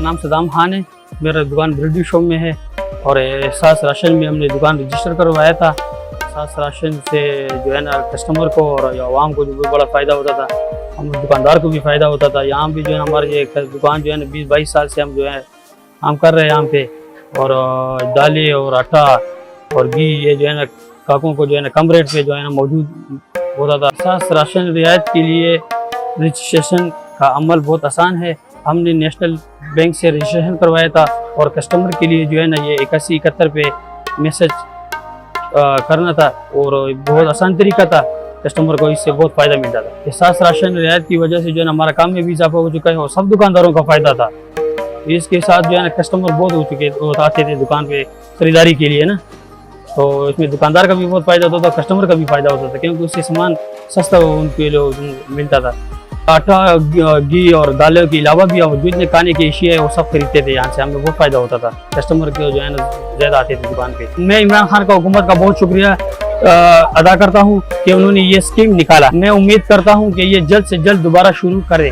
नाम सदाम खान है, मेरा दुकान ब्रिडी शॉप में है और एहसास राशन में हमने दुकान रजिस्टर करवाया था। एहसास राशन से जो है ना कस्टमर को और आवाम को जो बड़ा फ़ायदा होता था, हम दुकानदार को भी फ़ायदा होता था। यहाँ भी जो है हमारे ये दुकान जो है ना 20-22 साल से हम जो है काम कर रहे हैं यहाँ पे, और दालें और आटा और घी ये जो है ना काकों को जो है ना कम रेट पे जो है ना मौजूद होता था। एहसास राशन रियायत के लिए रजिस्ट्रेशन का अमल बहुत आसान है। हमने नेशनल बैंक से रजिस्ट्रेशन करवाया था और कस्टमर के लिए जो है ना ये 8171 पे मैसेज करना था और बहुत आसान तरीका था, कस्टमर को इससे बहुत फ़ायदा मिलता था। एहसास राशन रियायत की वजह से जो है ना हमारा काम में भी इजाफा हो चुका है और सब दुकानदारों का फ़ायदा था। इसके साथ जो है ना कस्टमर बहुत आते थे दुकान पे ख़रीदारी के लिए ना, तो इसमें दुकानदार का भी बहुत फ़ायदा होता था, कस्टमर का भी फ़ायदा होता था, क्योंकि उससे सामान सस्ता उनके लिए मिलता था। आटा, घी और दालों के अलावा भी हम जितने खाने की अशिया है वो सब खरीदते थे यहाँ से, हमें बहुत फ़ायदा होता था। कस्टमर के जो है ना ज़्यादा आते थे दुकान पे। मैं इमरान खान का हुकूमत का बहुत शुक्रिया अदा करता हूँ कि उन्होंने ये स्कीम निकाला। मैं उम्मीद करता हूँ कि ये जल्द से जल्द दोबारा शुरू करें।